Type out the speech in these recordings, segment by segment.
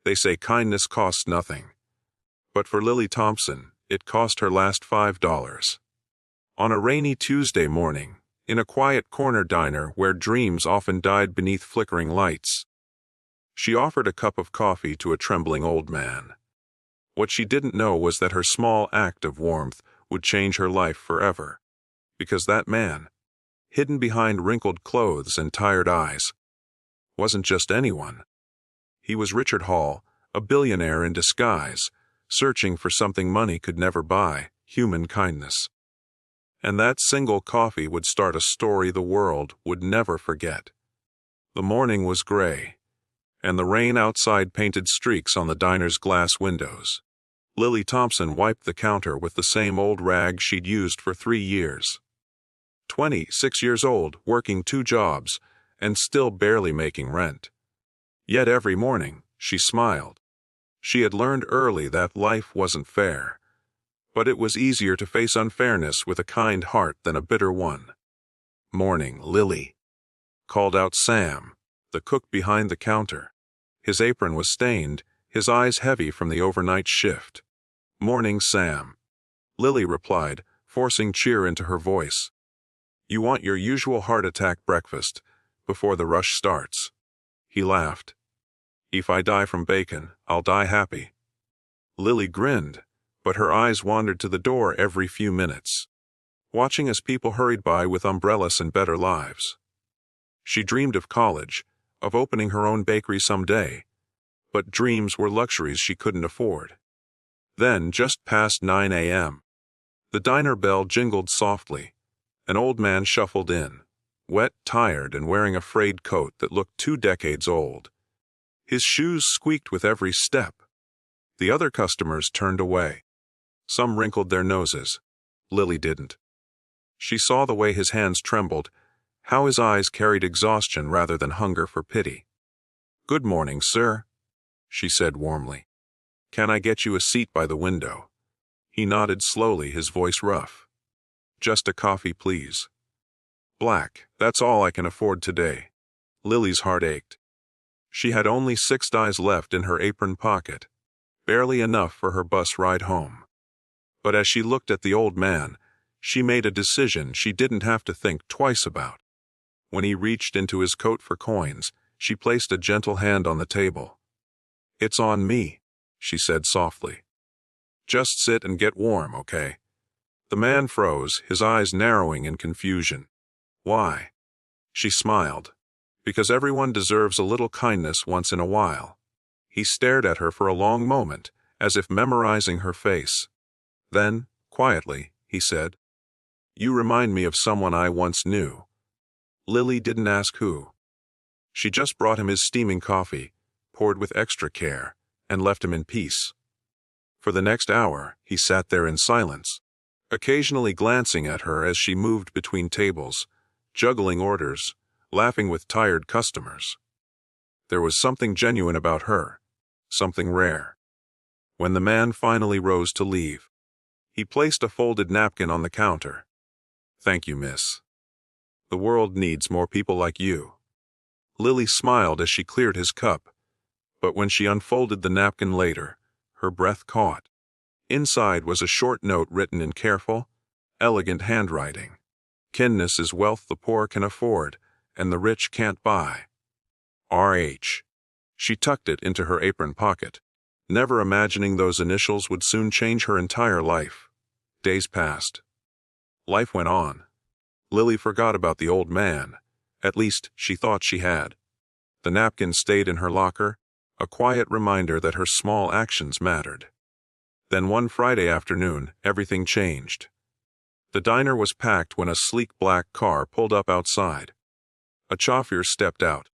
They say kindness costs nothing. But for Lily Thompson, it cost her last $5. On a rainy Tuesday morning, in a quiet corner diner where dreams often died beneath flickering lights, she offered a cup of coffee to a trembling old man. What she didn't know was that her small act of warmth would change her life forever. Because that man, hidden behind wrinkled clothes and tired eyes, wasn't just anyone. He was Richard Hall, a billionaire in disguise, searching for something money could never buy: human kindness. And that single coffee would start a story the world would never forget. The morning was gray, and the rain outside painted streaks on the diner's glass windows. Lily Thompson wiped the counter with the same old rag she'd used for 3 years. 26 years old, working 2 jobs, and still barely making rent. Yet every morning, she smiled. She had learned early that life wasn't fair. But it was easier to face unfairness with a kind heart than a bitter one. "Morning, Lily," called out Sam, the cook behind the counter. His apron was stained, his eyes heavy from the overnight shift. "Morning, Sam," Lily replied, forcing cheer into her voice. "You want your usual heart attack breakfast before the rush starts." He laughed. "If I die from bacon, I'll die happy." Lily grinned, but her eyes wandered to the door every few minutes, watching as people hurried by with umbrellas and better lives. She dreamed of college, of opening her own bakery someday, but dreams were luxuries she couldn't afford. Then, just past 9 a.m., the diner bell jingled softly. An old man shuffled in, wet, tired, and wearing a frayed coat that looked 2 decades old. His shoes squeaked with every step. The other customers turned away. Some wrinkled their noses. Lily didn't. She saw the way his hands trembled, how his eyes carried exhaustion rather than hunger for pity. "Good morning, sir," she said warmly. "Can I get you a seat by the window?" He nodded slowly, his voice rough. "Just a coffee, please." "Black, that's all I can afford today." Lily's heart ached. She had only $6 left in her apron pocket, barely enough for her bus ride home. But as she looked at the old man, she made a decision she didn't have to think twice about. When he reached into his coat for coins, she placed a gentle hand on the table. "It's on me," she said softly. "Just sit and get warm, okay?" The man froze, his eyes narrowing in confusion. "Why?" She smiled. "Because everyone deserves a little kindness once in a while." He stared at her for a long moment, as if memorizing her face. Then, quietly, he said, "You remind me of someone I once knew." Lily didn't ask who. She just brought him his steaming coffee, poured with extra care, and left him in peace. For the next hour, he sat there in silence, occasionally glancing at her as she moved between tables, juggling orders, laughing with tired customers. There was something genuine about her, something rare. When the man finally rose to leave, he placed a folded napkin on the counter. "Thank you, miss. The world needs more people like you." Lily smiled as she cleared his cup, but when she unfolded the napkin later, her breath caught. Inside was a short note written in careful, elegant handwriting. "Kindness is wealth the poor can afford, and the rich can't buy. R.H." She tucked it into her apron pocket, never imagining those initials would soon change her entire life. Days passed. Life went on. Lily forgot about the old man. At least, she thought she had. The napkin stayed in her locker, a quiet reminder that her small actions mattered. Then one Friday afternoon, everything changed. The diner was packed when a sleek black car pulled up outside. A chauffeur stepped out,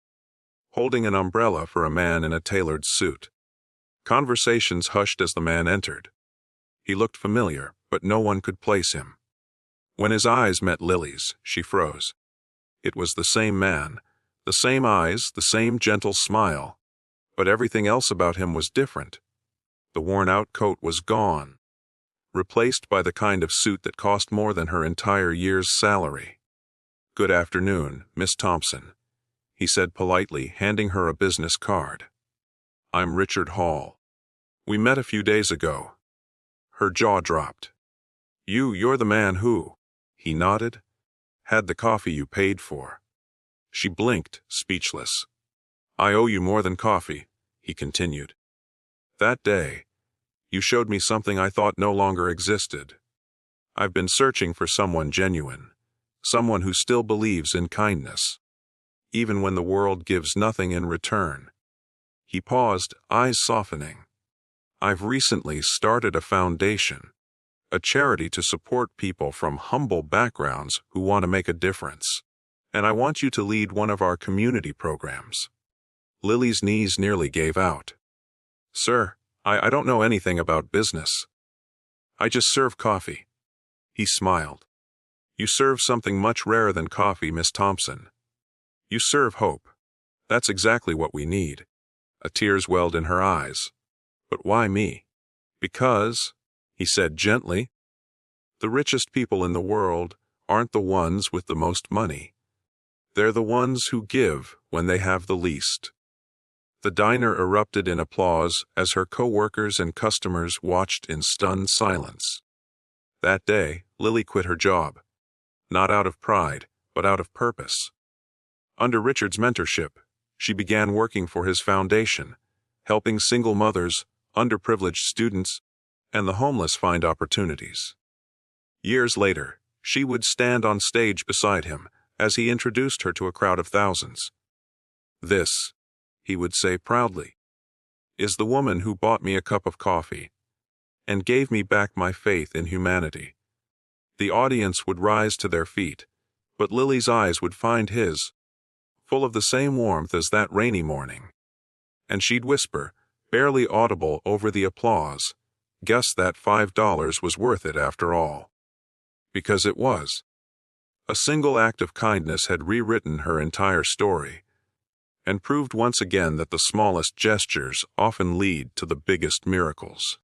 holding an umbrella for a man in a tailored suit. Conversations hushed as the man entered. He looked familiar, but no one could place him. When his eyes met Lily's, she froze. It was the same man, the same eyes, the same gentle smile, but everything else about him was different. The worn-out coat was gone, replaced by the kind of suit that cost more than her entire year's salary. "Good afternoon, Miss Thompson," he said politely, handing her a business card. I'm Richard Hall. We met a few days ago. Her jaw dropped. You're the man who, he nodded, had the coffee you paid for. She blinked, speechless. I owe you more than coffee, he continued. That day, you showed me something I thought no longer existed. I've been searching for someone genuine, someone who still believes in kindness, even when the world gives nothing in return. He paused, eyes softening. I've recently started a foundation, a charity to support people from humble backgrounds who want to make a difference. And I want you to lead one of our community programs. Lily's knees nearly gave out. Sir, I don't know anything about business. I just serve coffee. He smiled. You serve something much rarer than coffee, Miss Thompson. You serve hope. That's exactly what we need. A tears welled in her eyes. But why me? Because, he said gently, the richest people in the world aren't the ones with the most money. They're the ones who give when they have the least. The diner erupted in applause as her co-workers and customers watched in stunned silence. That day, Lily quit her job, not out of pride, but out of purpose. Under Richard's mentorship, she began working for his foundation, helping single mothers, underprivileged students, and the homeless find opportunities. Years later, she would stand on stage beside him as he introduced her to a crowd of thousands. This, he would say proudly, is the woman who bought me a cup of coffee and gave me back my faith in humanity. The audience would rise to their feet, but Lily's eyes would find his, full of the same warmth as that rainy morning. And she'd whisper, barely audible over the applause, guess that $5 was worth it after all. Because it was. A single act of kindness had rewritten her entire story, and proved once again that the smallest gestures often lead to the biggest miracles.